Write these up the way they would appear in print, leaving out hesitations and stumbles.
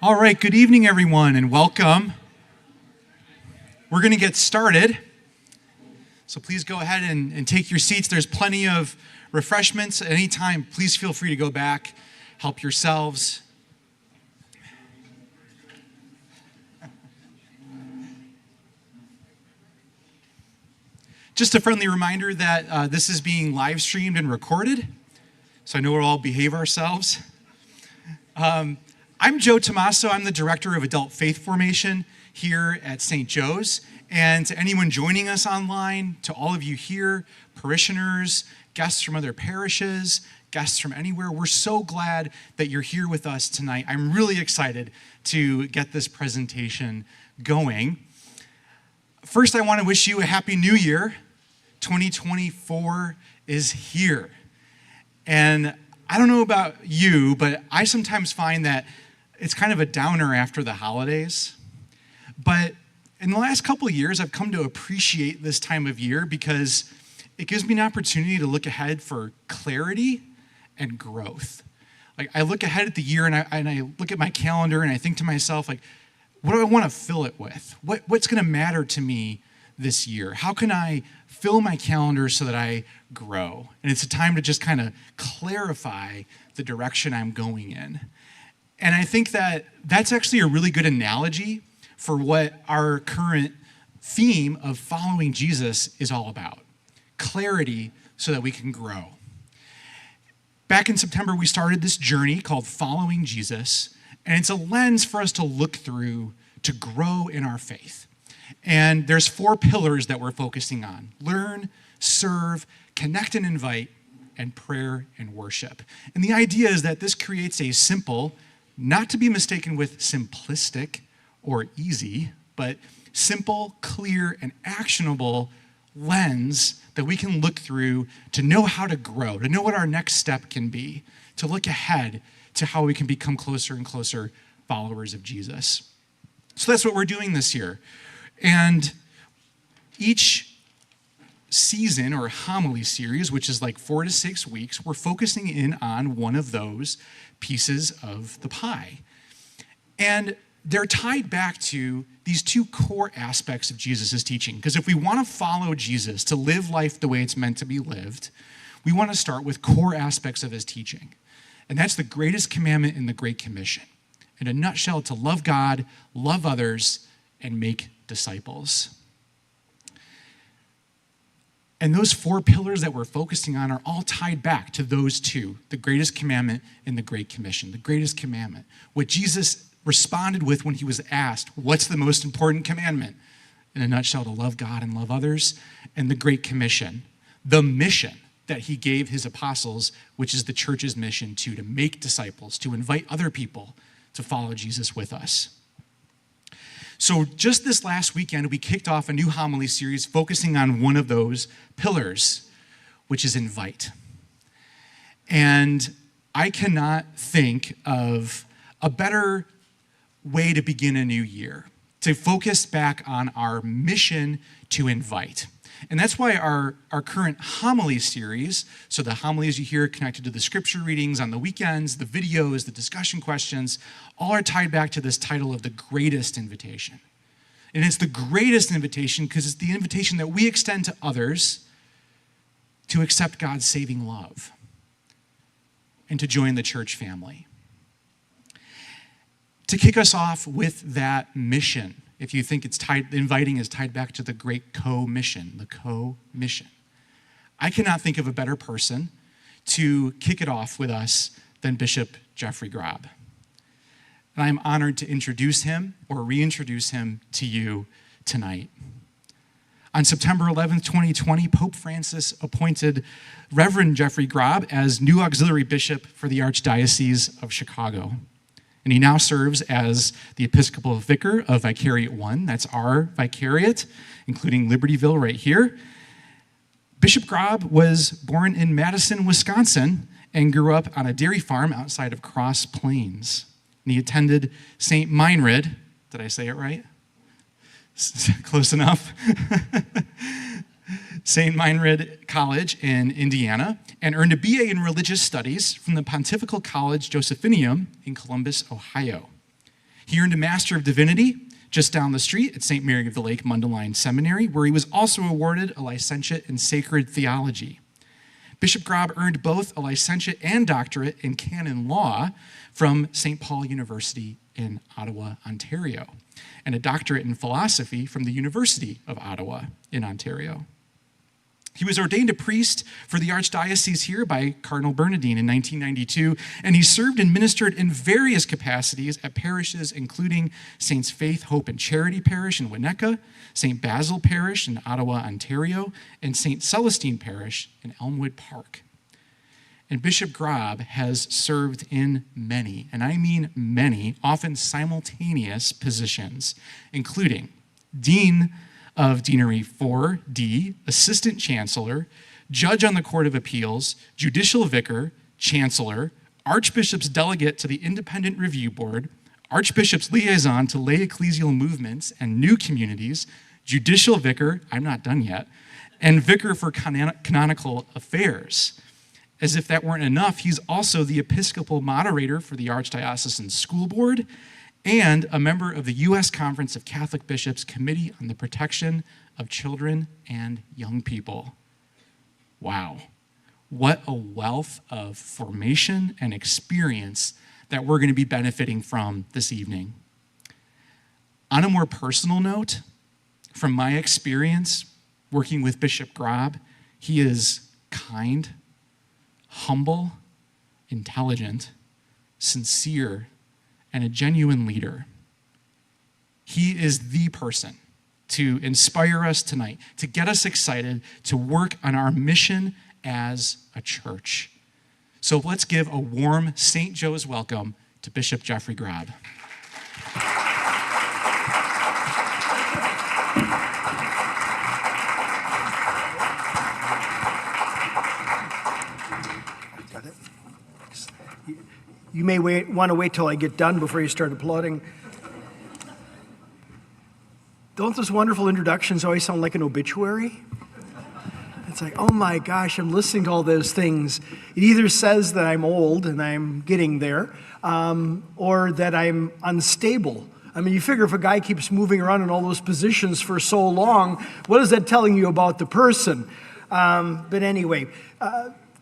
All right, good evening, everyone, and welcome. We're going to get started, so please go ahead and take your seats. There's plenty of refreshments at any time. Please feel free to go back, help yourselves. Just a friendly reminder that this is being live streamed and recorded, so I know we'll all behave ourselves. I'm Joe Tomaso. I'm the Director of Adult Faith Formation here at St. Joe's. And to anyone joining us online, to all of you here, parishioners, guests from other parishes, guests from anywhere, we're so glad that you're here with us tonight. I'm really excited to get this presentation going. First, I want to wish you a Happy New Year. 2024 is here. And I don't know about you, but I sometimes find that it's kind of a downer after the holidays. But in the last couple of years, I've come to appreciate this time of year because it gives me an opportunity to look ahead for clarity and growth. Like, I look ahead at the year and I look at my calendar and I think to myself, like, what do I want to fill it with? What's going to matter to me this year? How can I fill my calendar so that I grow? And it's a time to just kind of clarify the direction I'm going in. And I think that that's actually a really good analogy for what our current theme of following Jesus is all about. Clarity so that we can grow. Back in September, we started this journey called Following Jesus, and it's a lens for us to look through to grow in our faith. And there's 4 pillars that we're focusing on: learn, serve, connect and invite, and prayer and worship. And the idea is that this creates a simple, not to be mistaken with simplistic or easy, but simple, clear, and actionable lens that we can look through to know how to grow, to know what our next step can be, to look ahead to how we can become closer and closer followers of Jesus. So that's what we're doing this year. And each season or homily series, which is like 4 to 6 weeks, we're focusing in on one of those pieces of the pie. And they're tied back to these 2 core aspects of Jesus' teaching. Because if we want to follow Jesus, to live life the way it's meant to be lived, we want to start with core aspects of his teaching. And that's the greatest commandment in the Great Commission. In a nutshell, to love God, love others, and make disciples. And those 4 pillars that we're focusing on are all tied back to those 2, the greatest commandment and the Great Commission. The greatest commandment, what Jesus responded with when he was asked, what's the most important commandment? In a nutshell, to love God and love others. And the Great Commission, the mission that he gave his apostles, which is the church's mission to make disciples, to invite other people to follow Jesus with us. So just this last weekend, we kicked off a new homily series focusing on one of those pillars, which is invite. And I cannot think of a better way to begin a new year, to focus back on our mission to invite. And that's why our current homily series, so the homilies you hear connected to the scripture readings on the weekends, the videos, the discussion questions, all are tied back to this title of the greatest invitation. And it's the greatest invitation because it's the invitation that we extend to others to accept God's saving love and to join the church family. To kick us off with that mission, if you think it's tied, inviting is tied back to the great co-mission, the co-mission. I cannot think of a better person to kick it off with us than Bishop Jeffrey Grob. And I'm honored to introduce him or reintroduce him to you tonight. On September 11th, 2020, Pope Francis appointed Reverend Jeffrey Grob as new auxiliary bishop for the Archdiocese of Chicago. And he now serves as the Episcopal Vicar of Vicariate 1. That's our Vicariate, including Libertyville right here. Bishop Grob was born in Madison, Wisconsin, and grew up on a dairy farm outside of Cross Plains. And he attended St. Meinrad. Did I say it right? Close enough. St. Meinrad College in Indiana, and earned a BA in Religious Studies from the Pontifical College Josephineum in Columbus, Ohio. He earned a Master of Divinity just down the street at St. Mary of the Lake Mundelein Seminary, where he was also awarded a licentiate in sacred theology. Bishop Grob earned both a licentiate and doctorate in canon law from St. Paul University in Ottawa, Ontario, and a doctorate in philosophy from the University of Ottawa in Ontario. He was ordained a priest for the archdiocese here by Cardinal Bernardine in 1992, and he served and ministered in various capacities at parishes including Saints Faith, Hope, and Charity Parish in Winnetka, St. Basil Parish in Ottawa, Ontario, and St. Celestine Parish in Elmwood Park. And Bishop Grob has served in many, and I mean many, often simultaneous positions, including Dean of Deanery 4D, Assistant Chancellor, Judge on the Court of Appeals, Judicial Vicar, Chancellor, Archbishop's Delegate to the Independent Review Board, Archbishop's Liaison to Lay Ecclesial Movements and New Communities, Judicial Vicar, I'm not done yet, and Vicar for Canonical Affairs. As if that weren't enough, he's also the Episcopal Moderator for the Archdiocesan School Board and a member of the U.S. Conference of Catholic Bishops Committee on the Protection of Children and Young People. Wow, what a wealth of formation and experience that we're going to be benefiting from this evening. On a more personal note, from my experience working with Bishop Grob, he is kind, humble, intelligent, sincere, and a genuine leader. He is the person to inspire us tonight, to get us excited to work on our mission as a church. So let's give a warm St. Joe's welcome to Bishop Jeffrey Grob. You may want to wait till I get done before you start applauding. Don't those wonderful introductions always sound like an obituary? It's like, oh my gosh, I'm listening to all those things. It either says that I'm old and I'm getting there, or that I'm unstable. I mean, you figure if a guy keeps moving around in all those positions for so long, what is that telling you about the person? But anyway,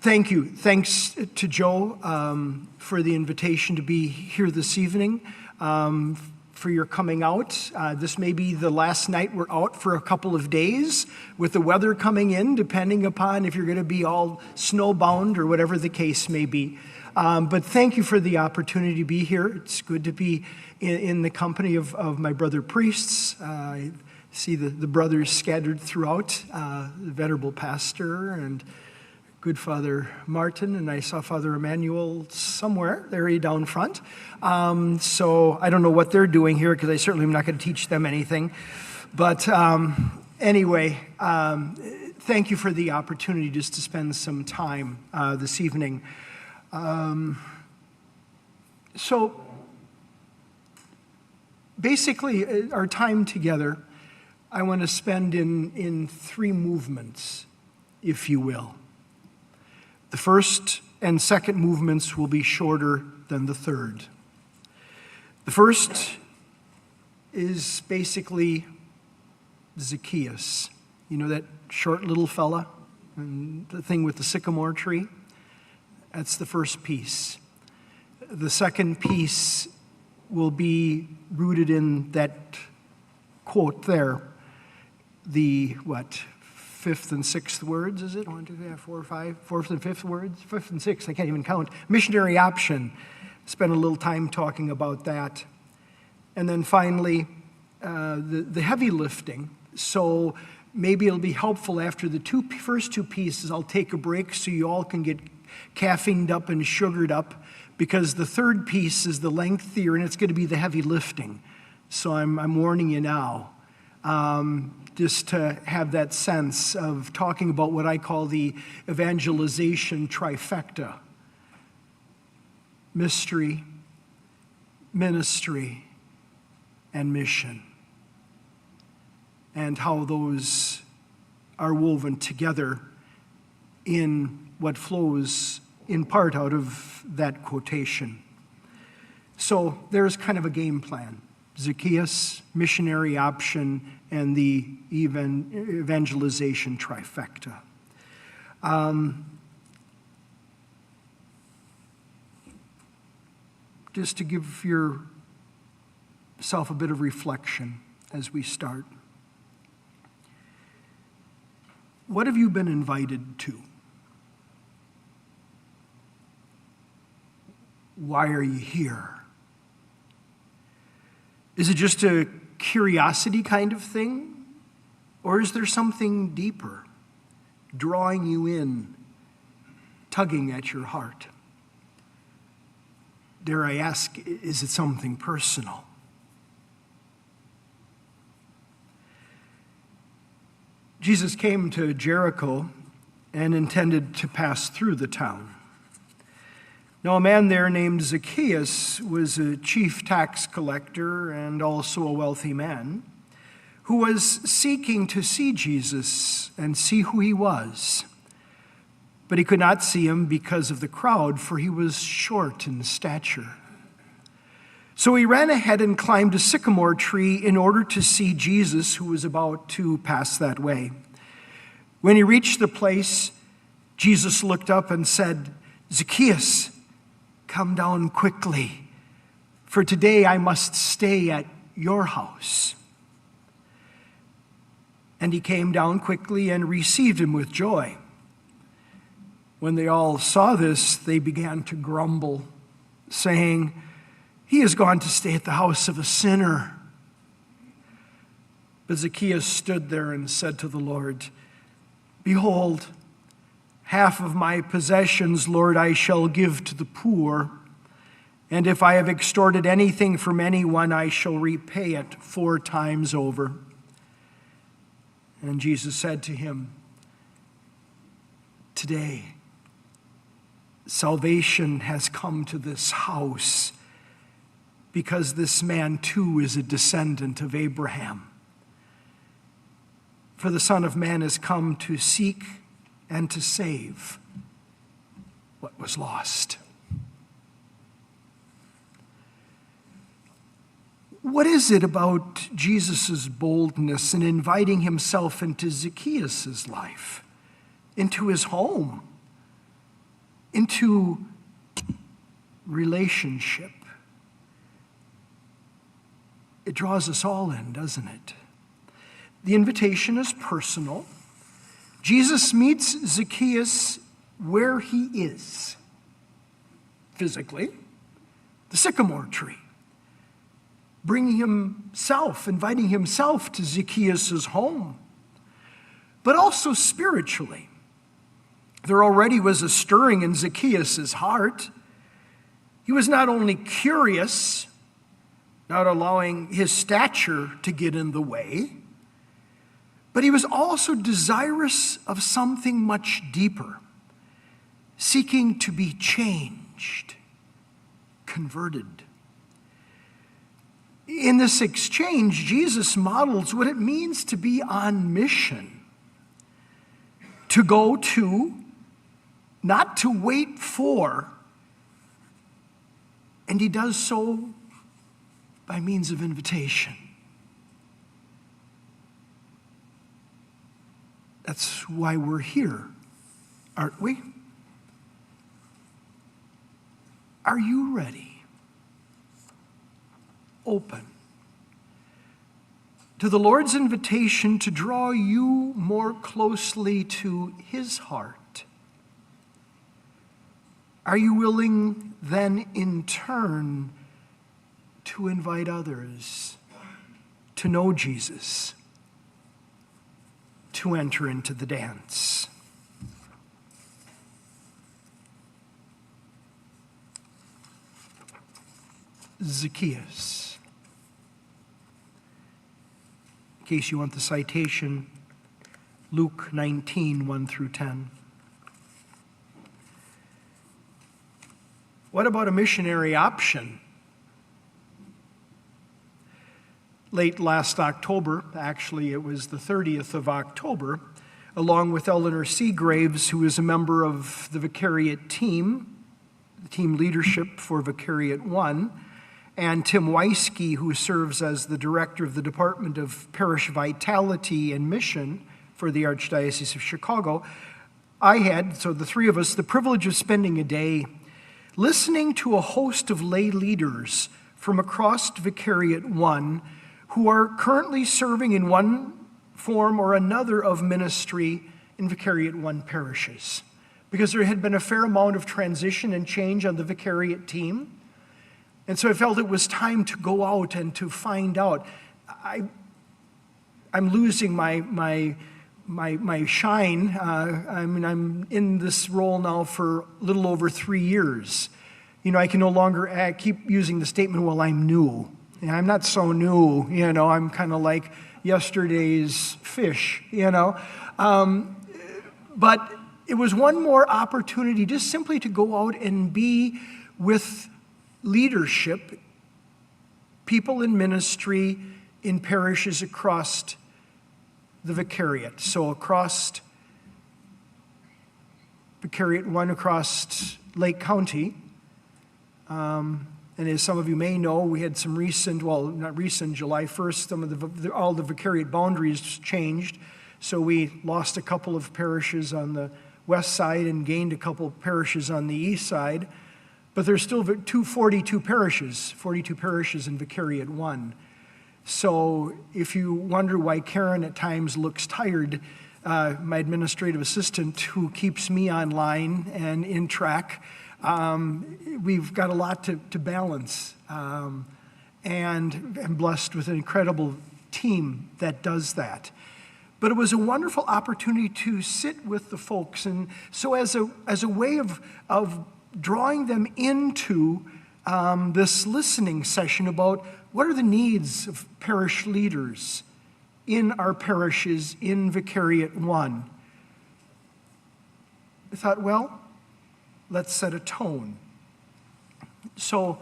thank you. Thanks to Joe for the invitation to be here this evening, for your coming out. This may be the last night we're out for a couple of days with the weather coming in, depending upon if you're going to be all snowbound or whatever the case may be. But thank you for the opportunity to be here. It's good to be in the company of my brother priests. I see the brothers scattered throughout, the venerable pastor and good Father Martin, and I saw Father Emmanuel somewhere, there down front. So I don't know what they're doing here because I certainly am not going to teach them anything. But anyway, thank you for the opportunity just to spend some time this evening. So basically, our time together, I want to spend in three movements, if you will. The first and second movements will be shorter than the third. The first is basically Zacchaeus. You know that short little fella and the thing with the sycamore tree? That's the first piece. The second piece will be rooted in that quote there, the fifth and sixth words, is it? 1, 2, 3, 4, 5, fourth and fifth words? Fifth and sixth, I can't even count. Missionary option. Spent a little time talking about that. And then finally, the heavy lifting. So maybe it'll be helpful after the first two pieces, I'll take a break so you all can get caffeined up and sugared up, because the third piece is the lengthier and it's going to be the heavy lifting. So I'm warning you now. Just to have that sense of talking about what I call the evangelization trifecta. Mystery, ministry, and mission. And how those are woven together in what flows in part out of that quotation. So there's kind of a game plan. Zacchaeus, missionary option, and the evangelization trifecta. Just to give yourself a bit of reflection as we start. What have you been invited to? Why are you here? Is it just a curiosity kind of thing? Or is there something deeper, drawing you in, tugging at your heart? Dare I ask, is it something personal? Jesus came to Jericho and intended to pass through the town. Now, a man there named Zacchaeus was a chief tax collector and also a wealthy man who was seeking to see Jesus and see who he was. But he could not see him because of the crowd, for he was short in stature. So he ran ahead and climbed a sycamore tree in order to see Jesus, who was about to pass that way. When he reached the place, Jesus looked up and said, "Zacchaeus, come down quickly, for today I must stay at your house." And he came down quickly and received him with joy. When they all saw this, they began to grumble, saying, "He has gone to stay at the house of a sinner." But Zacchaeus stood there and said to the Lord, "Behold, half of my possessions, Lord, I shall give to the poor, and if I have extorted anything from anyone, I shall repay it 4 times over." And Jesus said to him, "Today, salvation has come to this house, because this man too is a descendant of Abraham. For the Son of Man has come to seek and to save what was lost." What is it about Jesus' boldness in inviting himself into Zacchaeus' life, into his home, into relationship? It draws us all in, doesn't it? The invitation is personal. Jesus meets Zacchaeus where he is, physically, the sycamore tree, inviting himself to Zacchaeus' home, but also spiritually. There already was a stirring in Zacchaeus' heart. He was not only curious, not allowing his stature to get in the way, but he was also desirous of something much deeper, seeking to be changed, converted. In this exchange, Jesus models what it means to be on mission, to go to, not to wait for, and he does so by means of invitation. That's why we're here, aren't we? Are you ready? Open to the Lord's invitation to draw you more closely to his heart? Are you willing then in turn to invite others to know Jesus, to enter into the dance? Zacchaeus. In case you want the citation, Luke 19, 1 through 10. What about a missionary option? Late last October, actually it was the 30th of October, along with Eleanor Seagraves, who is a member of the Vicariate team, the team leadership for Vicariate 1, and Tim Weisky, who serves as the director of the Department of Parish Vitality and Mission for the Archdiocese of Chicago, I had, so the three of us, the privilege of spending a day listening to a host of lay leaders from across Vicariate 1 who are currently serving in one form or another of ministry in Vicariate 1 parishes. Because there had been a fair amount of transition and change on the Vicariate team. And so I felt it was time to go out and to find out. I'm losing my shine. I'm in this role now for a little over 3 years. You know, I can no longer keep using the statement, well, I'm new. And I'm not so new, you know, I'm kind of like yesterday's fish, you know. But it was one more opportunity just simply to go out and be with leadership, people in ministry in parishes across the Vicariate. So across Vicariate 1, across Lake County. And as some of you may know, we had some recent, well, not recent, July 1st, some of all the Vicariate boundaries changed. So we lost a couple of parishes on the west side and gained a couple of parishes on the east side. But there's still 42 parishes in Vicariate 1. So if you wonder why Karen at times looks tired, my administrative assistant who keeps me online and in track, we've got a lot to balance. And I'm blessed with an incredible team that does that. But it was a wonderful opportunity to sit with the folks. And so as a way of drawing them into this listening session about what are the needs of parish leaders in our parishes in Vicariate 1, I thought, well, let's set a tone. So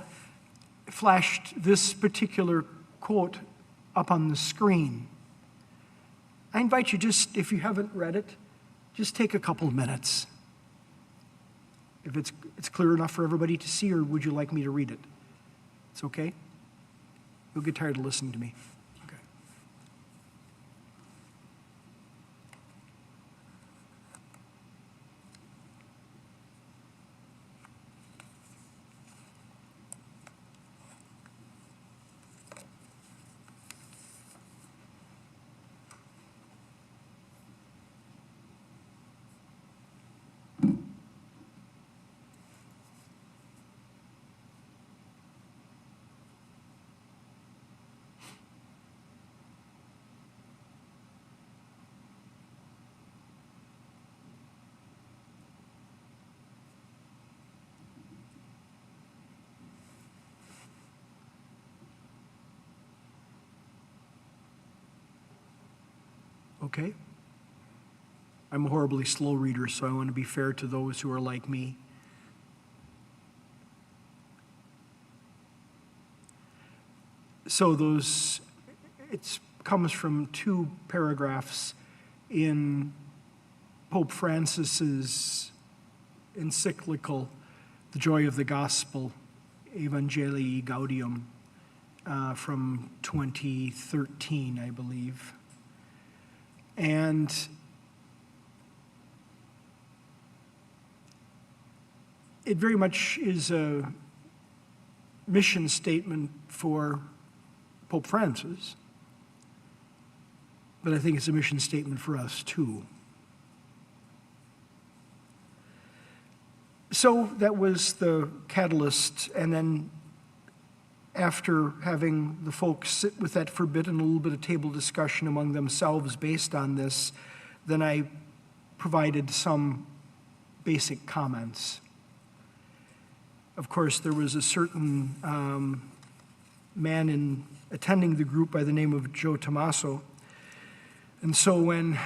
I flashed this particular quote up on the screen. I invite you just, if you haven't read it, just take a couple of minutes. If it's clear enough for everybody to see, or would you like me to read it? It's okay? You'll get tired of listening to me. Okay. Okay? I'm a horribly slow reader, so I want to be fair to those who are like me. So it comes from 2 paragraphs in Pope Francis's encyclical, The Joy of the Gospel, Evangelii Gaudium, from 2013, I believe. And it very much is a mission statement for Pope Francis, but I think it's a mission statement for us too. So that was the catalyst, and then after having the folks sit with that for a bit and a little bit of table discussion among themselves based on this, then I provided some basic comments. Of course, there was a certain man in attending the group by the name of Joe Tommaso, and so when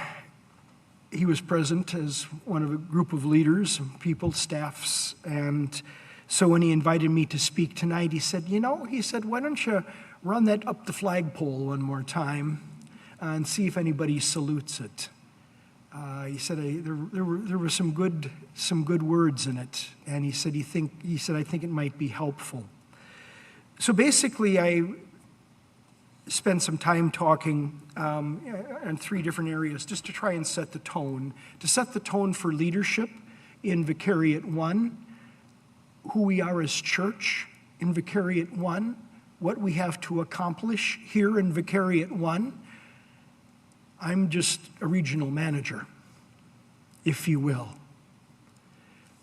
he was present as one of a group of leaders, people, staffs, and so when he invited me to speak tonight, he said, why don't you run that up the flagpole one more time and see if anybody salutes it. He said there were some good words in it, and he said I think it might be helpful. So basically, I spent some time talking on three different areas just to try and set the tone. To set the tone for leadership in Vicariate 1, who we are as church in Vicariate 1, what we have to accomplish here in Vicariate 1. I'm just a regional manager, if you will.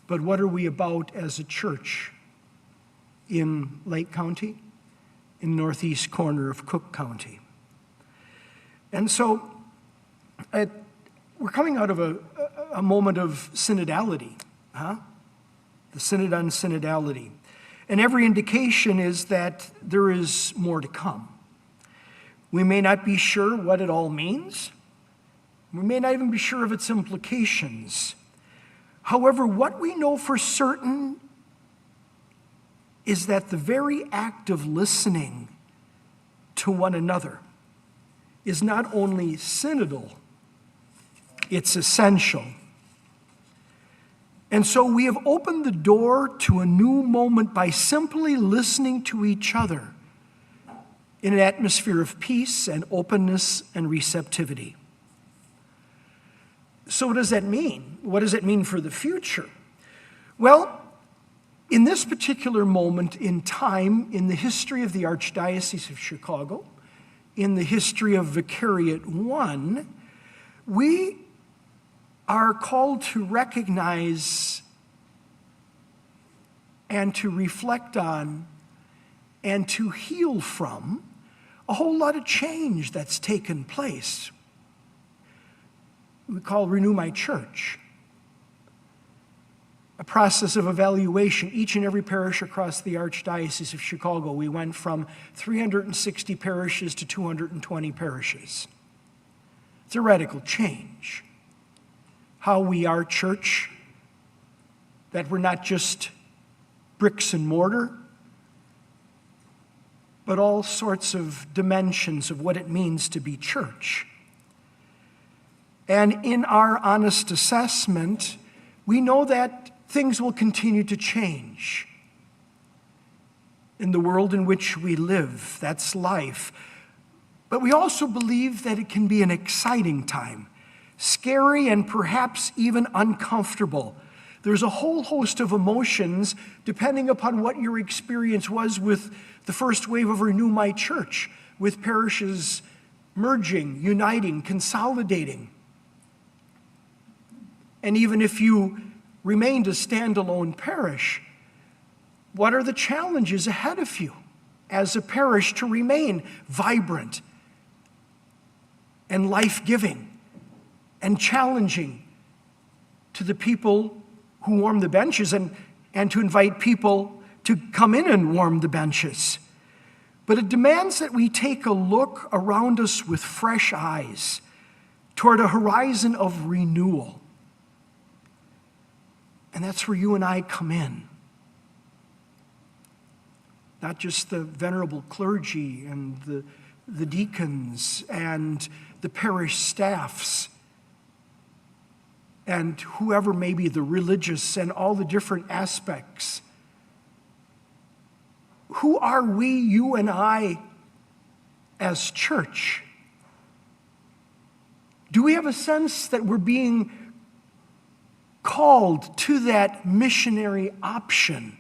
But what are we about as a church in Lake County, in northeast corner of Cook County? And so we're coming out of a moment of synodality, the Synod on Synodality. And every indication is that there is more to come. We may not be sure what it all means. We may not even be sure of its implications. However, what we know for certain is that the very act of listening to one another is not only synodal, it's essential. And so we have opened the door to a new moment by simply listening to each other in an atmosphere of peace and openness and receptivity. So what does that mean? What does it mean for the future? Well, in this particular moment in time, in the history of the Archdiocese of Chicago, in the history of Vicariate 1, we are called to recognize and to reflect on and to heal from a whole lot of change that's taken place. We call Renew My Church. A process of evaluation. Each and every parish across the Archdiocese of Chicago, we went from 360 parishes to 220 parishes. It's a radical change. How we are church, that we're not just bricks and mortar, but all sorts of dimensions of what it means to be church. And in our honest assessment, we know that things will continue to change in the world in which we live. That's life. But we also believe that it can be an exciting time, scary and perhaps even uncomfortable. There's a whole host of emotions depending upon what your experience was with the first wave of Renew My Church, with parishes merging, uniting, consolidating. And even if you remained a standalone parish, what are the challenges ahead of you as a parish to remain vibrant and life-giving and challenging to the people who warm the benches and to invite people to come in and warm the benches? But it demands that we take a look around us with fresh eyes toward a horizon of renewal. And that's where you and I come in. Not just the venerable clergy and the deacons and the parish staffs and whoever may be the religious and all the different aspects. Who are we, you and I, as church? Do we have a sense that we're being called to that missionary option?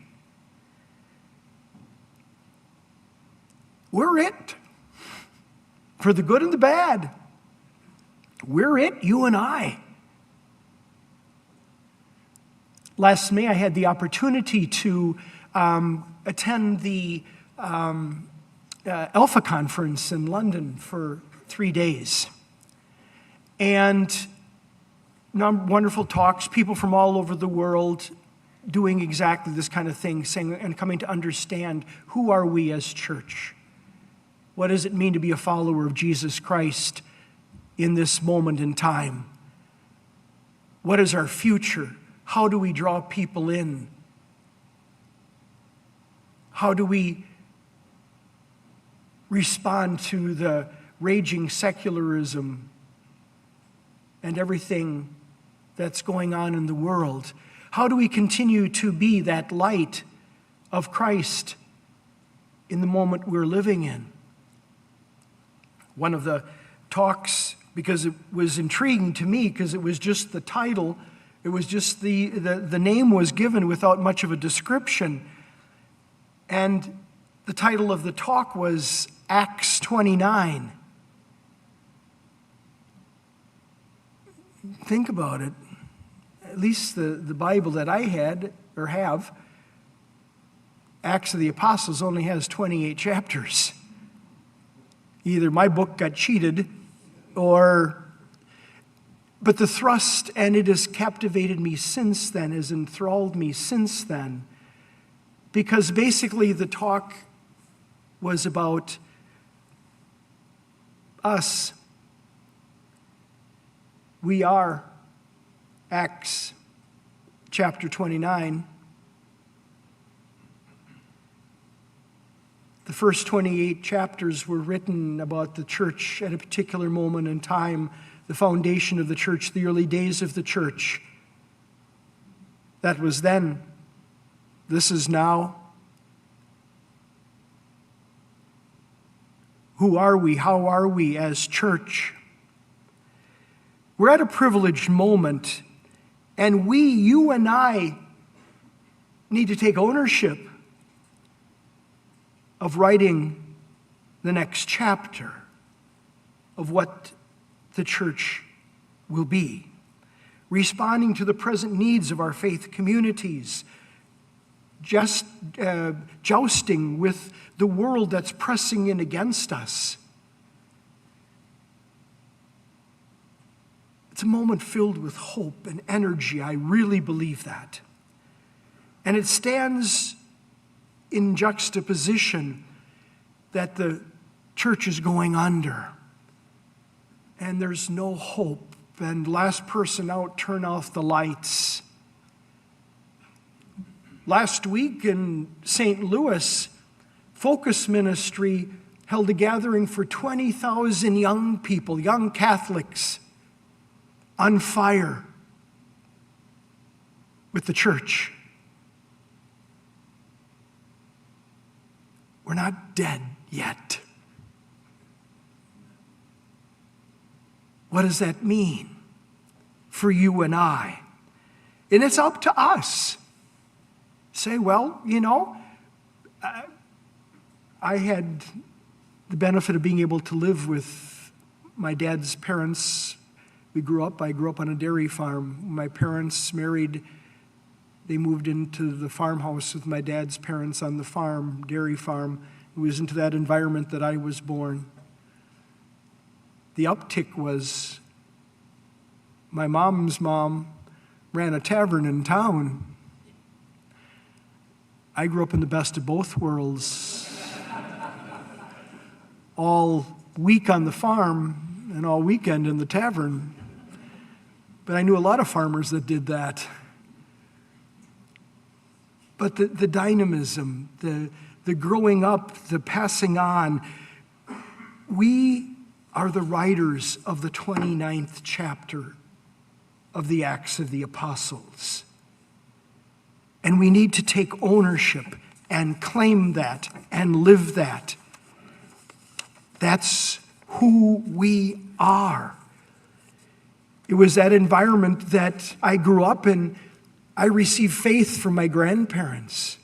We're it. For the good and the bad. We're it, you and I. Last May, I had the opportunity to attend the Alpha Conference in London for 3 days. And wonderful talks, people from all over the world doing exactly this kind of thing, saying and coming to understand, who are we as church? What does it mean to be a follower of Jesus Christ in this moment in time? What is our future? How do we draw people in? How do we respond to the raging secularism and everything that's going on in the world? How do we continue to be that light of Christ in the moment we're living in. One of the talks, because it was intriguing to me, because it was just the title, it was just the name was given without much of a description. And the title of the talk was Acts 29. Think about it. At least the Bible that I had or have, Acts of the Apostles, only has 28 chapters. Either my book got cheated but the thrust, and it has captivated me since then, has enthralled me since then, because basically the talk was about us. We are Acts chapter 29. The first 28 chapters were written about the church at a particular moment in time, the foundation of the church, the early days of the church. That was then. This is now. Who are we? How are we as church? We're at a privileged moment, and you and I, need to take ownership of writing the next chapter of what the church will be, responding to the present needs of our faith communities, just jousting with the world that's pressing in against us. It's a moment filled with hope and energy. I really believe that. And it stands in juxtaposition that the church is going under. And there's no hope. And last person out, turn off the lights. Last week in St. Louis, Focus Ministry held a gathering for 20,000 young people, young Catholics, on fire with the church. We're not dead yet. What does that mean for you and I? And it's up to us. Say, well, I had the benefit of being able to live with my dad's parents. I grew up on a dairy farm. My parents married. They moved into the farmhouse with my dad's parents on the farm, dairy farm. It was into that environment that I was born. The uptick was my mom's mom ran a tavern in town. I grew up in the best of both worlds. All week on the farm and all weekend in the tavern. But I knew a lot of farmers that did that. But the dynamism, the growing up, the passing on, we are the writers of the 29th chapter of the Acts of the Apostles. And we need to take ownership and claim that and live that. That's who we are. It was that environment that I grew up in. I received faith from my grandparents.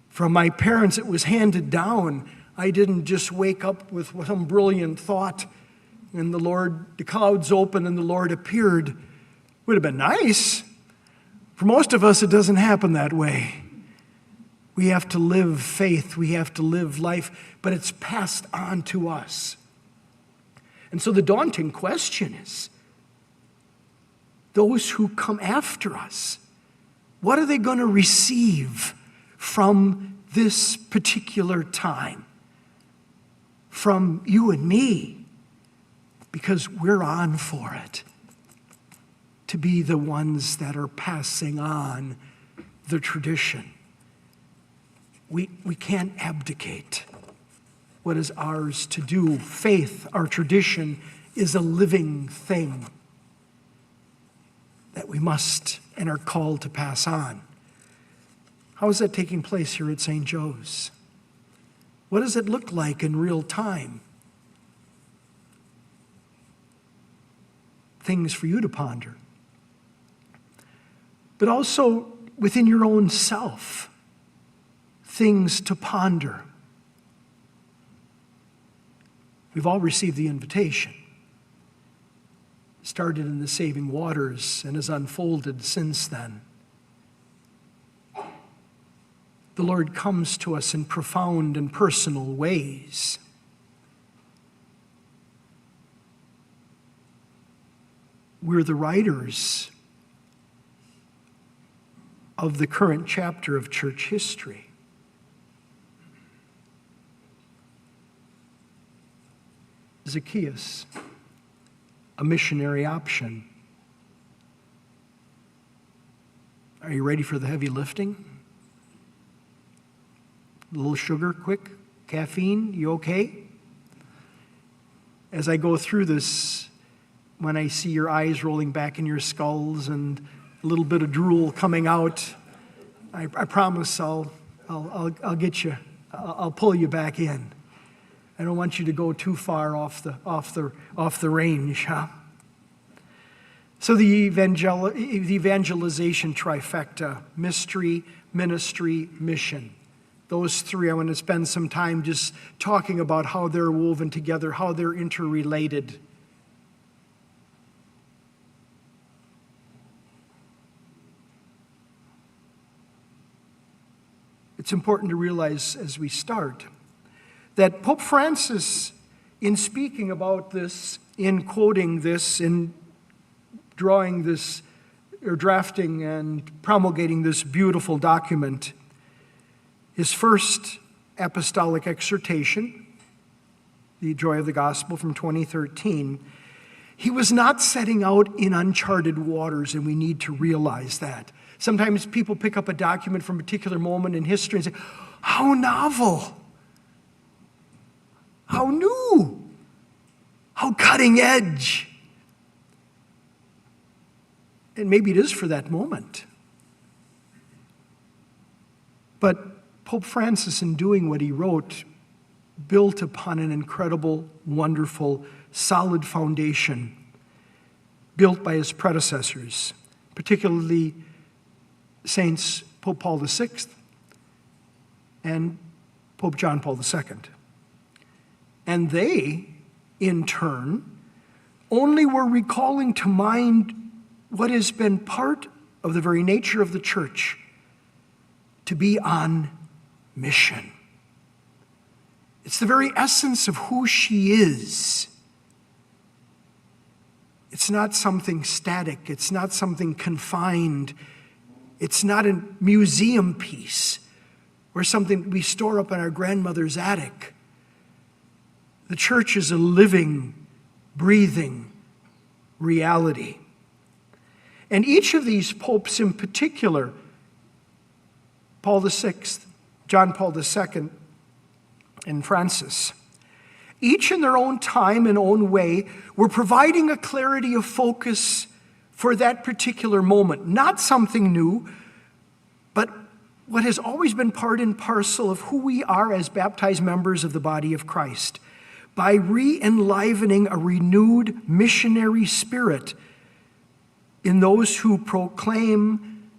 From my parents, it was handed down. I didn't just wake up with some brilliant thought and the clouds opened and the Lord appeared. It would have been nice. For most of us, it doesn't happen that way. We have to live faith. We have to live life, but it's passed on to us. And so the daunting question is, those who come after us, what are they going to receive from this particular time? From you and me, because we're on for it, to be the ones that are passing on the tradition. We can't abdicate what is ours to do. Faith, our tradition, is a living thing that we must and are called to pass on. How is that taking place here at St. Joe's? What does it look like in real time? Things for you to ponder. But also within your own self, things to ponder. We've all received the invitation. Started in the saving waters and has unfolded since then. The Lord comes to us in profound and personal ways. We're the writers of the current chapter of church history. Zacchaeus, a missionary option. Are you ready for the heavy lifting? A little sugar, quick? Caffeine, you okay? As I go through this, when I see your eyes rolling back in your skulls and a little bit of drool coming out, I promise I'll get you. I'll pull you back in. I don't want you to go too far off the range, huh? So the evangelization trifecta: mystery, ministry, mission. Those three, I want to spend some time just talking about how they're woven together, how they're interrelated. It's important to realize as we start that Pope Francis, in speaking about this, in quoting this, in drawing this, or drafting and promulgating this beautiful document, his first apostolic exhortation, The Joy of the Gospel from 2013, he was not setting out in uncharted waters, and we need to realize that. Sometimes people pick up a document from a particular moment in history and say, how novel, how new, how cutting edge. And maybe it is for that moment. But Pope Francis, in doing what he wrote, built upon an incredible, wonderful, solid foundation built by his predecessors, particularly Saints Pope Paul VI and Pope John Paul II. And they, in turn, only were recalling to mind what has been part of the very nature of the church, to be on mission. It's the very essence of who she is. It's not something static. It's not something confined. It's not a museum piece or something we store up in our grandmother's attic. The church is a living, breathing reality. And each of these popes in particular, Paul VI, John Paul II, and Francis, each in their own time and own way, were providing a clarity of focus for that particular moment. Not something new, but what has always been part and parcel of who we are as baptized members of the body of Christ, by re-enlivening a renewed missionary spirit in those who proclaim,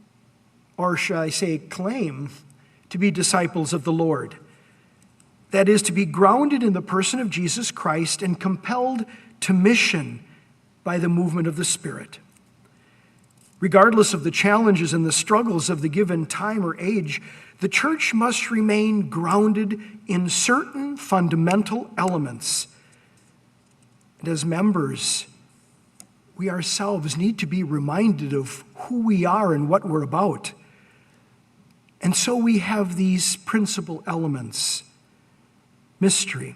or shall I say claim, to be disciples of the Lord. That is, to be grounded in the person of Jesus Christ and compelled to mission by the movement of the Spirit. Regardless of the challenges and the struggles of the given time or age, the church must remain grounded in certain fundamental elements. And as members, we ourselves need to be reminded of who we are and what we're about. And so we have these principal elements: mystery,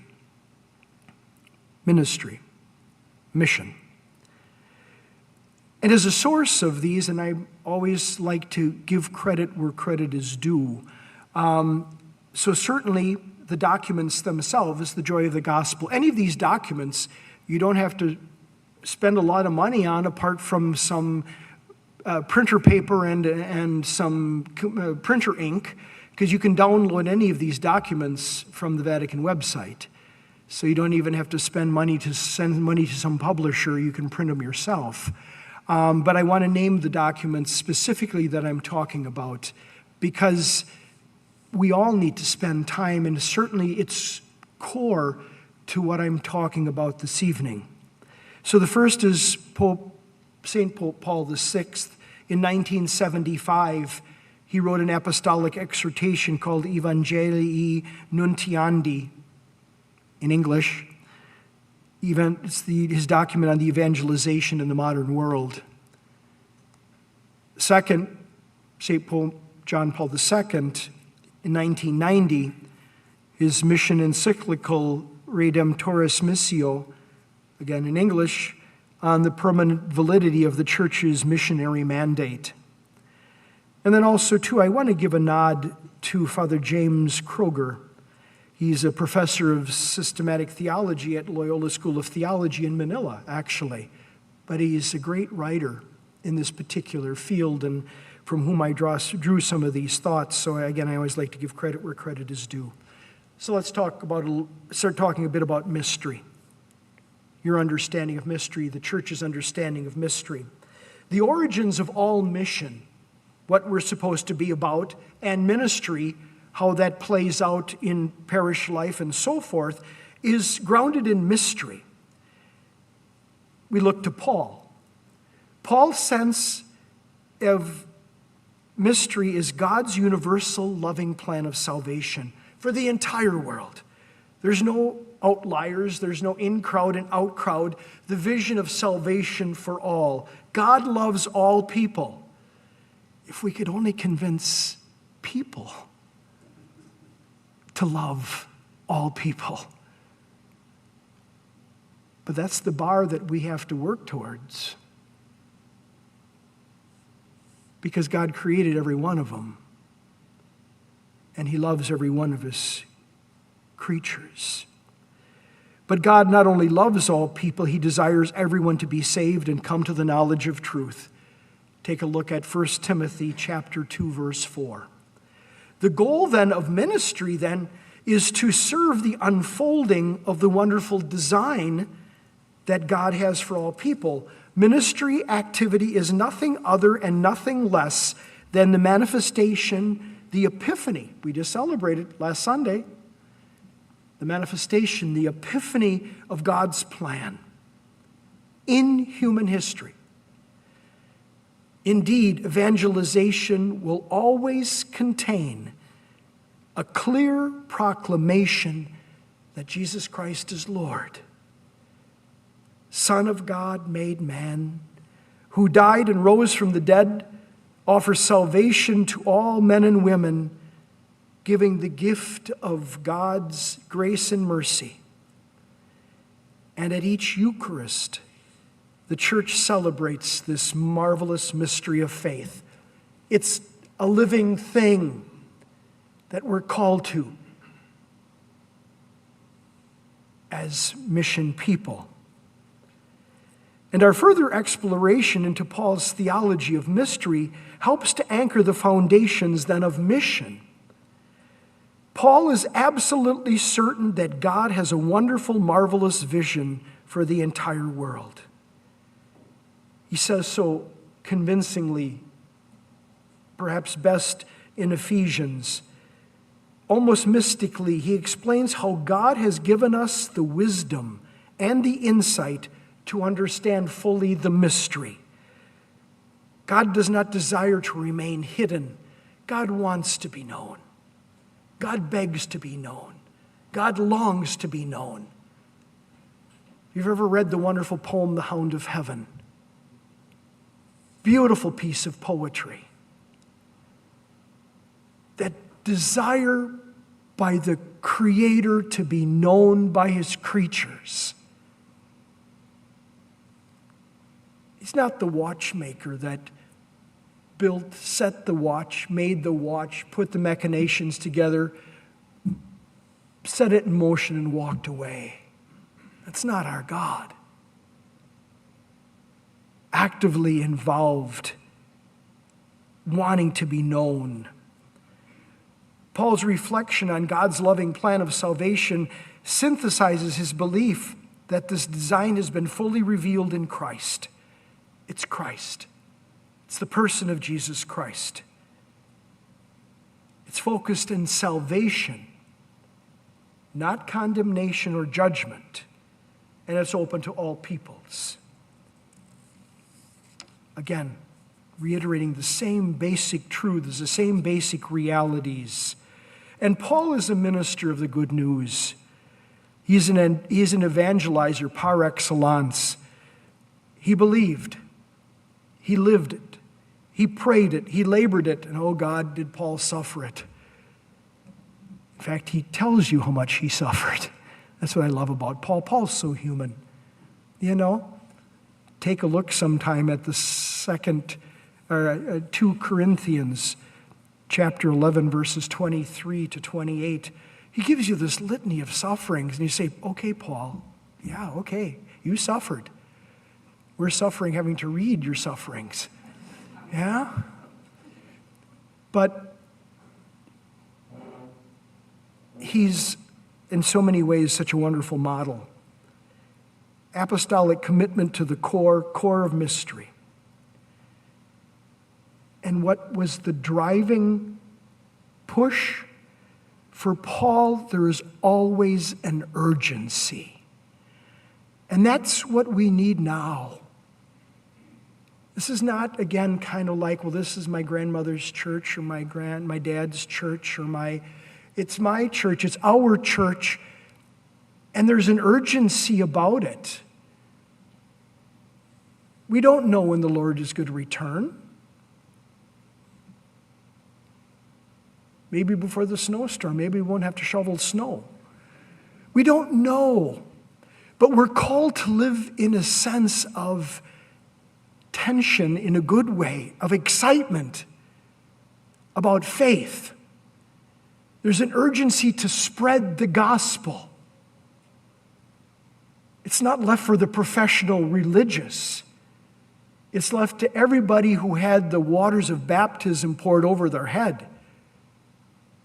ministry, mission. And as a source of these, and I always like to give credit where credit is due, so certainly the documents themselves, the Joy of the Gospel, any of these documents, you don't have to spend a lot of money on apart from some printer paper and some printer ink. because you can download any of these documents from the Vatican website. So you don't even have to spend money to send money to some publisher. You can print them yourself. But I want to name the documents specifically that I'm talking about because we all need to spend time, and certainly it's core to what I'm talking about this evening. So the first is St. Pope Paul VI. In 1975, he wrote an apostolic exhortation called Evangelii Nuntiandi in English. It's his document on the evangelization in the modern world. Second, St. John Paul II, in 1990, his mission encyclical Redemptoris Missio, again in English, on the permanent validity of the Church's missionary mandate. And then also, too, I want to give a nod to Father James Kroger. He's a professor of systematic theology at Loyola School of Theology in Manila, actually. But he's a great writer in this particular field, and from whom I drew some of these thoughts. So again, I always like to give credit where credit is due. So let's start talking a bit about mystery. Your understanding of mystery, the Church's understanding of mystery. The origins of all mission, what we're supposed to be about, and ministry, how that plays out in parish life and so forth, is grounded in mystery. We look to Paul. Paul's sense of mystery is God's universal loving plan of salvation for the entire world. There's no outliers, there's no in-crowd and out-crowd. The vision of salvation for all. God loves all people. If we could only convince people to love all people. But that's the bar that we have to work towards. Because God created every one of them. And he loves every one of his creatures. But God not only loves all people, he desires everyone to be saved and come to the knowledge of truth. Take a look at 1 Timothy chapter 2, verse 4. The goal then of ministry then is to serve the unfolding of the wonderful design that God has for all people. Ministry activity is nothing other and nothing less than the manifestation, the epiphany. We just celebrated last Sunday. The manifestation, the epiphany of God's plan in human history. Indeed, evangelization will always contain a clear proclamation that Jesus Christ is Lord, Son of God made man, who died and rose from the dead, offers salvation to all men and women, giving the gift of God's grace and mercy. And at each Eucharist, the Church celebrates this marvelous mystery of faith. It's a living thing that we're called to as mission people. And our further exploration into Paul's theology of mystery helps to anchor the foundations then of mission. Paul is absolutely certain that God has a wonderful, marvelous vision for the entire world. He says so convincingly, perhaps best in Ephesians. Almost mystically, he explains how God has given us the wisdom and the insight to understand fully the mystery. God does not desire to remain hidden. God wants to be known. God begs to be known. God longs to be known. If you've ever read the wonderful poem, The Hound of Heaven, beautiful piece of poetry. That desire by the Creator to be known by his creatures. He's not the watchmaker that set the watch, made the watch, put the machinations together, set it in motion and walked away. That's not our God. Actively involved, wanting to be known. Paul's reflection on God's loving plan of salvation synthesizes his belief that this design has been fully revealed in Christ. It's Christ. It's the person of Jesus Christ. It's focused in salvation, not condemnation or judgment, and it's open to all peoples. Again, reiterating the same basic truths, the same basic realities. And Paul is a minister of the good news. He is an evangelizer par excellence. He believed. He lived it. He prayed it. He labored it. And oh God, did Paul suffer it. In fact, he tells you how much he suffered. That's what I love about Paul. Paul's so human. You know, take a look sometime at the 2 Corinthians chapter 11, verses 23 to 28. He gives you this litany of sufferings, and you say, okay, Paul, yeah, okay, you suffered. We're suffering having to read your sufferings. Yeah? But he's, in so many ways, such a wonderful model. Apostolic commitment to the core of mystery. And what was the driving push? For Paul, there is always an urgency. And that's what we need now. This is not, again, kind of like, well, this is my grandmother's church or my dad's church or it's my church, it's our church. And there's an urgency about it. We don't know when the Lord is going to return. Maybe before the snowstorm. Maybe we won't have to shovel snow. We don't know. But we're called to live in a sense of tension in a good way, of excitement about faith. There's an urgency to spread the gospel. It's not left for the professional religious. It's left to everybody who had the waters of baptism poured over their head.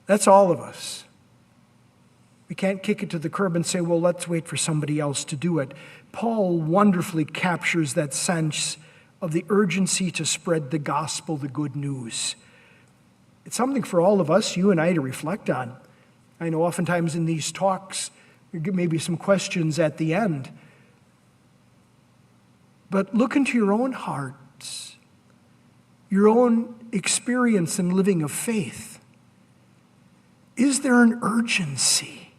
That's all of us. We can't kick it to the curb and say, well, let's wait for somebody else to do it. Paul wonderfully captures that sense of the urgency to spread the gospel, the good news. It's something for all of us, you and I, to reflect on. I know oftentimes in these talks, there may be some questions at the end. But look into your own hearts, your own experience in living of faith. Is there an urgency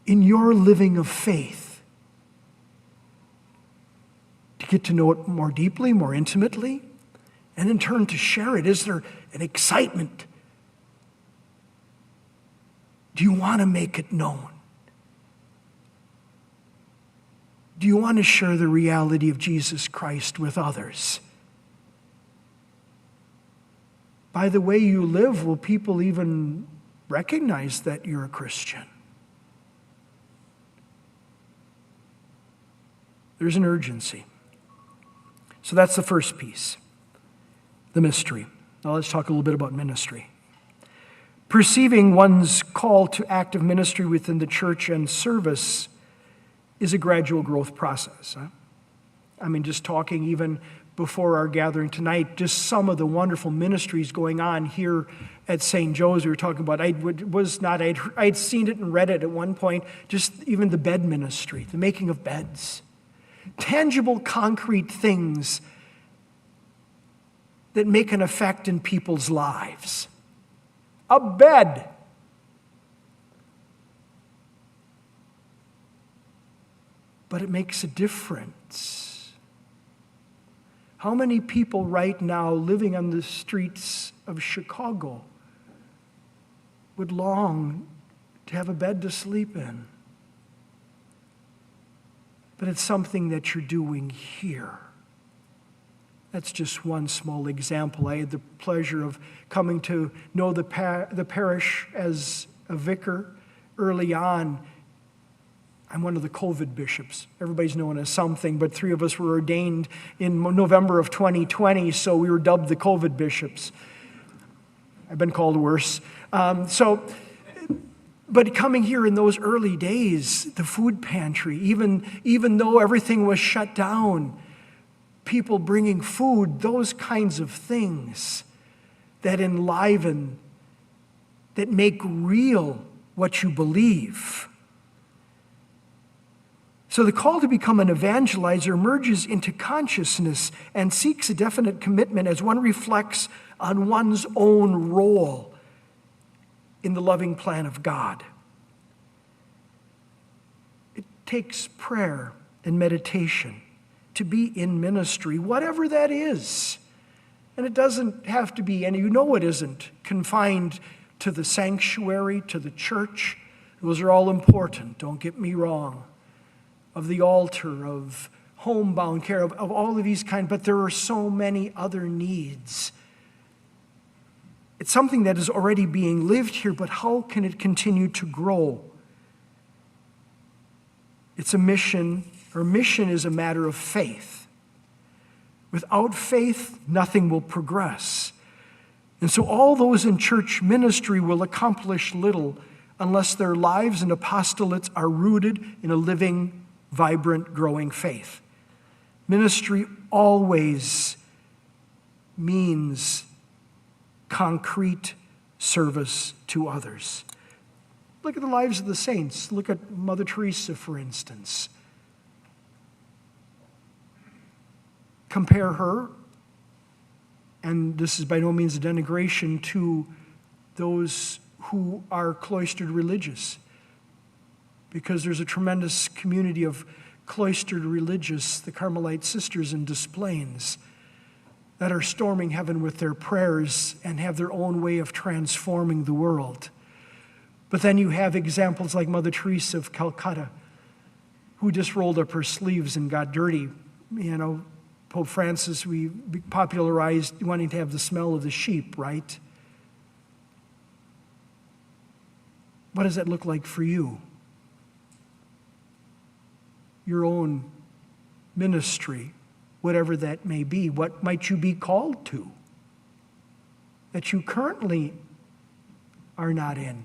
in your living of faith to get to know it more deeply, more intimately, and in turn to share it? Is there an excitement? Do you want to make it known? Do you want to share the reality of Jesus Christ with others? By the way you live, will people even recognize that you're a Christian? There's an urgency. So that's the first piece, the mystery. Now let's talk a little bit about ministry. Perceiving one's call to active ministry within the church and service is a gradual growth process. I mean, just talking even before our gathering tonight, just some of the wonderful ministries going on here at St. Joe's we were talking about. I'd seen it and read it at one point, just even the bed ministry, the making of beds. Tangible, concrete things that make an effect in people's lives. A bed. But it makes a difference. How many people right now living on the streets of Chicago would long to have a bed to sleep in? But it's something that you're doing here. That's just one small example. I had the pleasure of coming to know the parish as a vicar early on. I'm one of the COVID bishops. Everybody's known as something, but 3 of us were ordained in November of 2020, so we were dubbed the COVID bishops. I've been called worse. But coming here in those early days, the food pantry, even though everything was shut down, people bringing food, those kinds of things that enliven, that make real what you believe. So the call to become an evangelizer emerges into consciousness and seeks a definite commitment as one reflects on one's own role in the loving plan of God. It takes prayer and meditation to be in ministry, whatever that is. And it doesn't have to be, and you know it isn't, confined to the sanctuary, to the church. Those are all important, don't get me wrong. Of the altar, of homebound care, of all of these kinds, but there are so many other needs. It's something that is already being lived here, but how can it continue to grow? It's a mission, or mission is a matter of faith. Without faith, nothing will progress. And so all those in church ministry will accomplish little unless their lives and apostolates are rooted in a living, vibrant, growing faith. Ministry always means concrete service to others. Look at the lives of the saints. Look at Mother Teresa, for instance. Compare her, and this is by no means a denigration to those who are cloistered religious, because there's a tremendous community of cloistered religious, the Carmelite sisters in Des Plaines, that are storming heaven with their prayers and have their own way of transforming the world. But then you have examples like Mother Teresa of Calcutta, who just rolled up her sleeves and got dirty. You know, Pope Francis, we popularized wanting to have the smell of the sheep, right? What does that look like for you? Your own ministry, whatever that may be. What might you be called to that you currently are not in?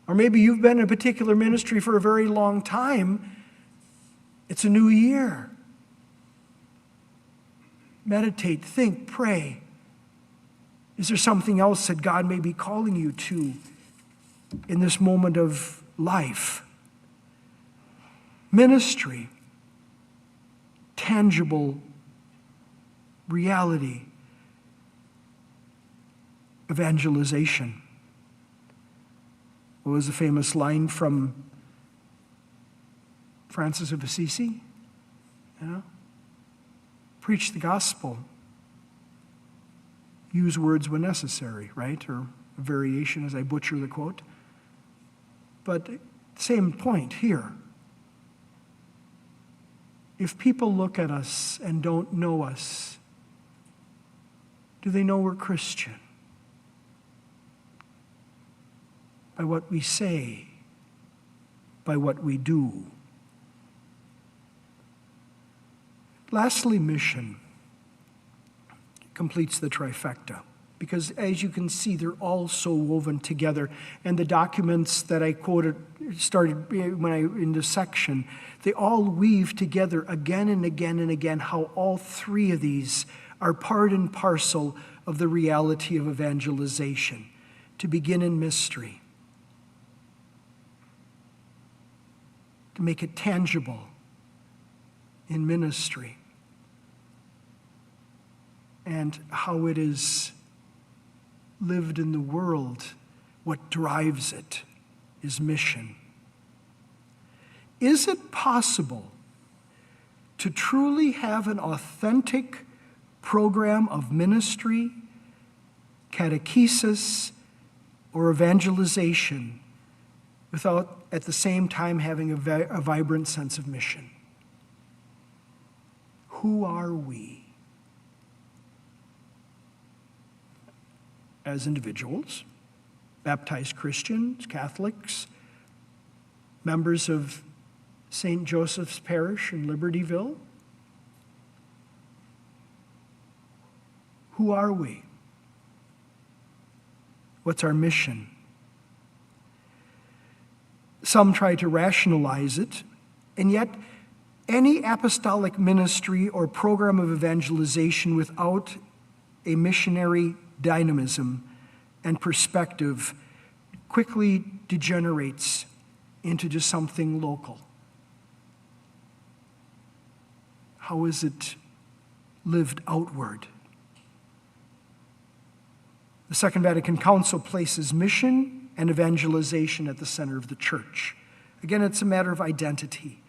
Or maybe you've been in a particular ministry for a very long time. It's a new year. Meditate, think, pray. Is there something else that God may be calling you to in this moment of life? Ministry, tangible reality, evangelization. What was the famous line from Francis of Assisi? You know? Preach the gospel. Use words when necessary, right? Or a variation as I butcher the quote. But same point here. If people look at us and don't know us, do they know we're Christian? By what we say, by what we do. Lastly, mission completes the trifecta, because as you can see, they're all so woven together. And the documents that I quoted started when I in this section, they all weave together again and again and again how all three of these are part and parcel of the reality of evangelization. To begin in mystery, to make it tangible in ministry, and how it is lived in the world. What drives it is mission. Is it possible to truly have an authentic program of ministry, catechesis, or evangelization without at the same time having a vibrant sense of mission? Who are we? As individuals, baptized Christians, Catholics, members of St. Joseph's Parish in Libertyville. Who are we? What's our mission? Some try to rationalize it, and yet any apostolic ministry or program of evangelization without a missionary dynamism and perspective quickly degenerates into just something local. How is it lived outward? The Second Vatican Council places mission and evangelization at the center of the church. Again, it's a matter of identity.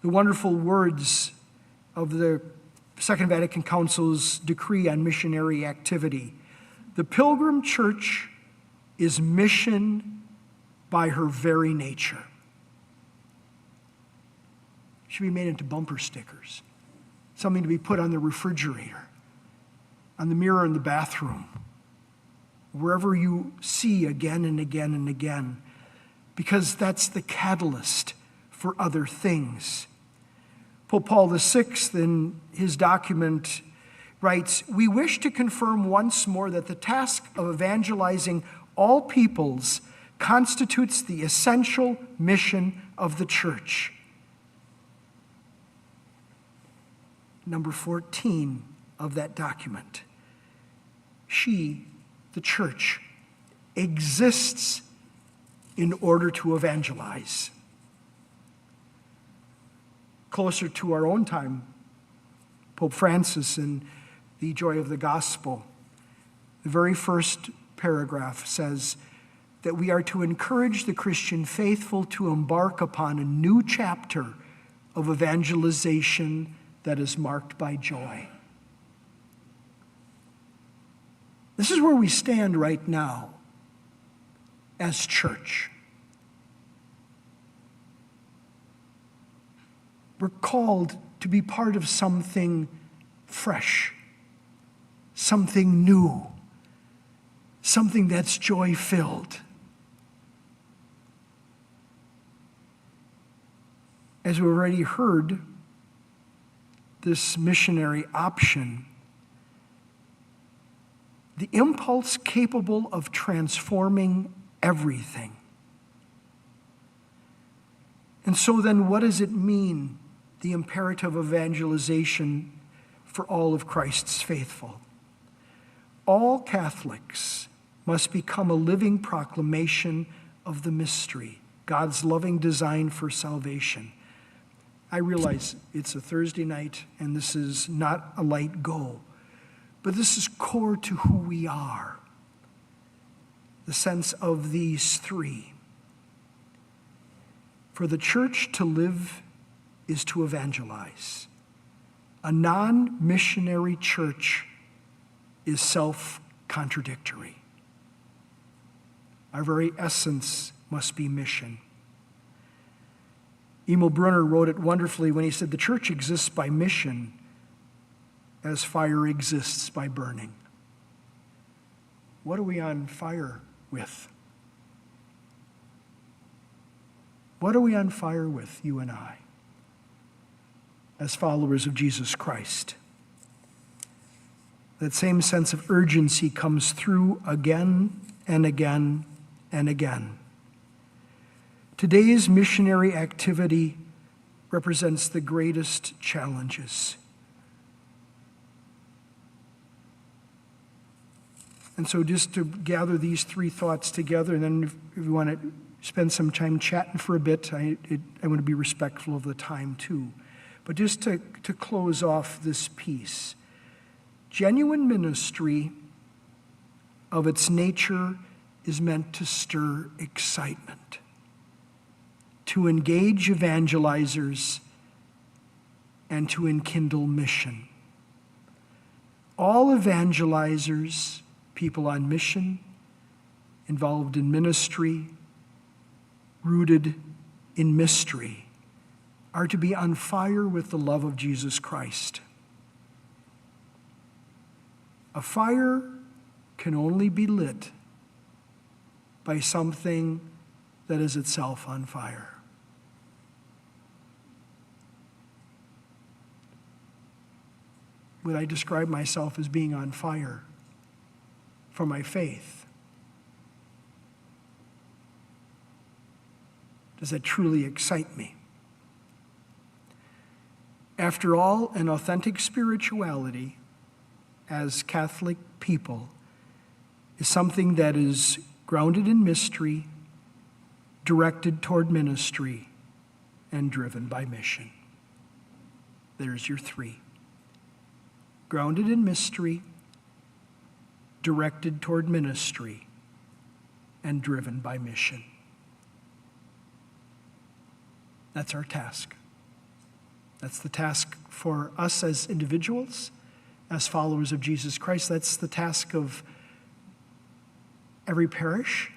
The wonderful words of the Second Vatican Council's decree on missionary activity. The Pilgrim Church is mission by her very nature. It should be made into bumper stickers, something to be put on the refrigerator, on the mirror in the bathroom, wherever you see again and again and again, because that's the catalyst for other things. Pope Paul VI, in his document, writes, "We wish to confirm once more that the task of evangelizing all peoples constitutes the essential mission of the church." Number 14 of that document. She, the church, exists in order to evangelize. Closer to our own time, Pope Francis in The Joy of the Gospel, the very first paragraph says that we are to encourage the Christian faithful to embark upon a new chapter of evangelization that is marked by joy. This is where we stand right now as church. We're called to be part of something fresh, something new, something that's joy-filled. As we already heard, this missionary option, the impulse capable of transforming everything. And so then what does it mean, the imperative of evangelization for all of Christ's faithful? All Catholics must become a living proclamation of the mystery, God's loving design for salvation. I realize it's a Thursday night and this is not a light goal, but this is core to who we are. The sense of these three. For the church to live is to evangelize. A non-missionary church is self-contradictory. Our very essence must be mission. Emil Brunner wrote it wonderfully when he said, "The church exists by mission as fire exists by burning." What are we on fire with? What are we on fire with, you and I, as followers of Jesus Christ? That same sense of urgency comes through again and again and again. Today's missionary activity represents the greatest challenges. And so just to gather these three thoughts together, and then if you want to spend some time chatting for a bit, I want to be respectful of the time too. But just to close off this piece, genuine ministry of its nature is meant to stir excitement, to engage evangelizers, and to enkindle mission. All evangelizers, people on mission, involved in ministry, rooted in mystery, are to be on fire with the love of Jesus Christ. A fire can only be lit by something that is itself on fire. Would I describe myself as being on fire for my faith? Does that truly excite me? After all, an authentic spirituality as Catholic people is something that is grounded in mystery, directed toward ministry, and driven by mission. There's your three. Grounded in mystery, directed toward ministry, and driven by mission. That's our task. That's the task for us as individuals, as followers of Jesus Christ. That's the task of every parish,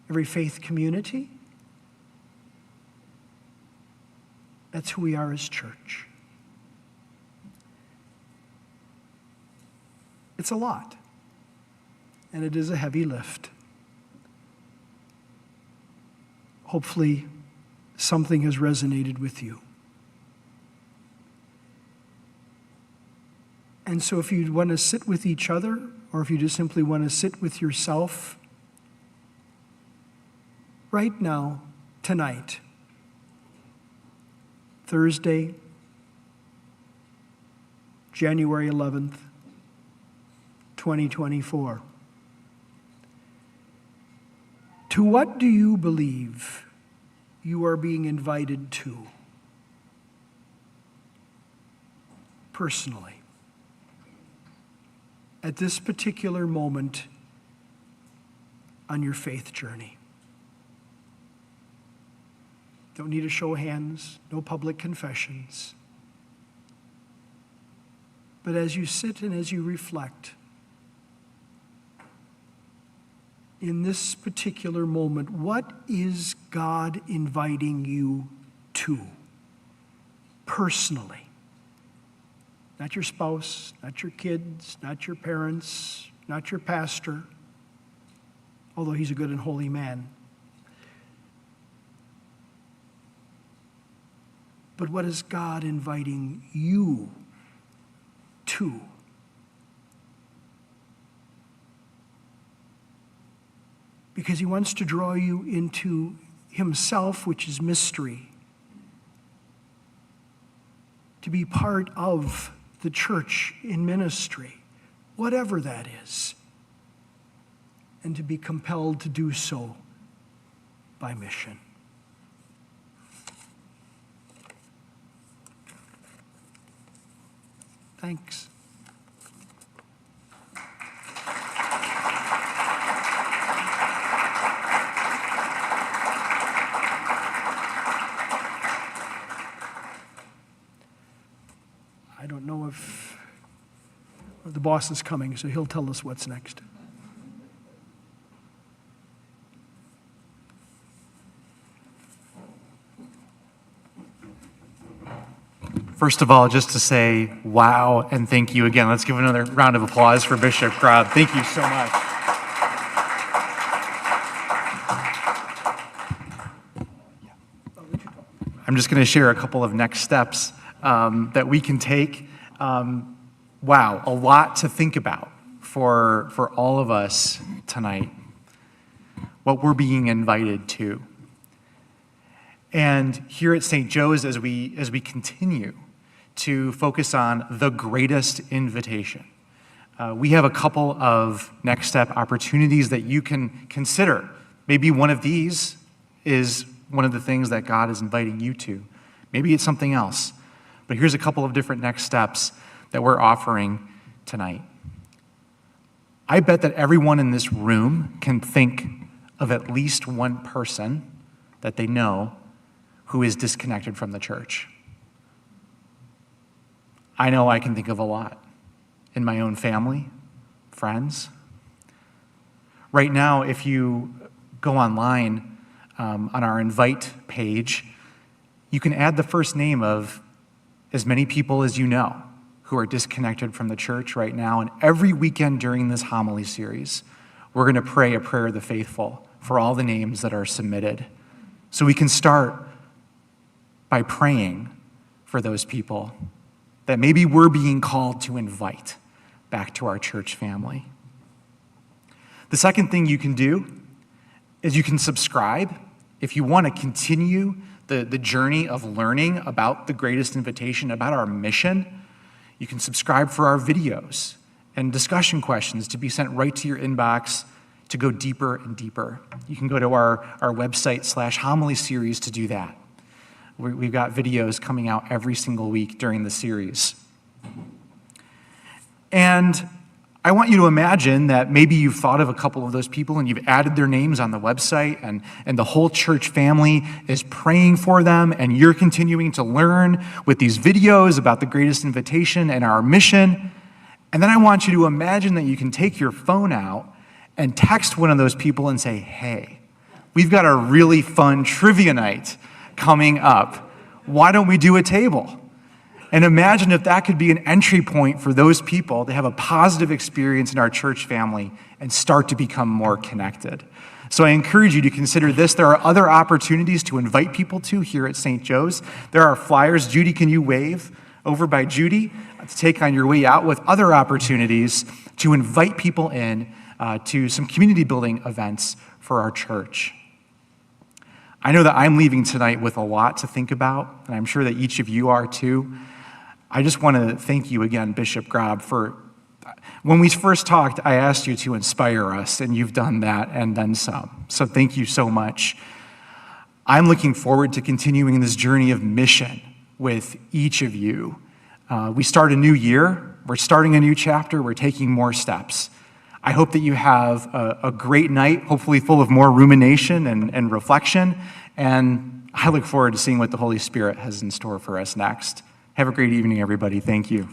every faith community. That's who we are as church. It's a lot, and it is a heavy lift. Hopefully, something has resonated with you. And so if you want to sit with each other, or if you just simply want to sit with yourself, right now, tonight, Thursday, January 11th, 2024. To what do you believe you are being invited to personally at this particular moment on your faith journey? Don't need a show of hands, no public confessions. But as you sit and as you reflect, in this particular moment, what is God inviting you to personally? Not your spouse, not your kids, not your parents, not your pastor, although he's a good and holy man. But what is God inviting you to? Because he wants to draw you into himself, which is mystery, to be part of the church in ministry, whatever that is, and to be compelled to do so by mission. Thanks. I don't know if the boss is coming, so he'll tell us what's next. First of all, just to say wow and thank you again. Let's give another round of applause for Bishop Grob. Thank you so much. I'm just going to share a couple of next steps that we can take. Wow, a lot to think about for all of us tonight. What we're being invited to. And here at St. Joe's, as we continue to focus on the greatest invitation, we have a couple of next step opportunities that you can consider. Maybe one of these is one of the things that God is inviting you to. Maybe it's something else. But here's a couple of different next steps that we're offering tonight. I bet that everyone in this room can think of at least one person that they know who is disconnected from the church. I know I can think of a lot in my own family, friends. Right now, if you go online on our invite page, you can add the first name of as many people as you know who are disconnected from the church right now. And every weekend during this homily series, we're going to pray a prayer of the faithful for all the names that are submitted. So we can start by praying for those people that maybe we're being called to invite back to our church family. The second thing you can do is you can subscribe If you want to continue the journey of learning about the greatest invitation, about our mission, you can subscribe for our videos and discussion questions to be sent right to your inbox to go deeper and deeper. You can go to our website /homily series to do that. We've got videos coming out every single week during the series. And I want you to imagine that maybe you've thought of a couple of those people and you've added their names on the website, and the whole church family is praying for them, and you're continuing to learn with these videos about the greatest invitation and our mission. And then I want you to imagine that you can take your phone out and text one of those people and say, hey, we've got a really fun trivia night coming up. Why don't we do a table? And imagine if that could be an entry point for those people to have a positive experience in our church family and start to become more connected. So I encourage you to consider this. There are other opportunities to invite people to here at St. Joe's. There are flyers. Judy, can you wave over by Judy to take on your way out, with other opportunities to invite people in to some community building events for our church. I know that I'm leaving tonight with a lot to think about, and I'm sure that each of you are too. I just want to thank you again, Bishop Grob, for when we first talked, I asked you to inspire us, and you've done that and then some. So thank you so much. I'm looking forward to continuing this journey of mission with each of you. We start a new year. We're starting a new chapter. We're taking more steps. I hope that you have a great night, hopefully full of more rumination and reflection. And I look forward to seeing what the Holy Spirit has in store for us next. Have a great evening, everybody. Thank you.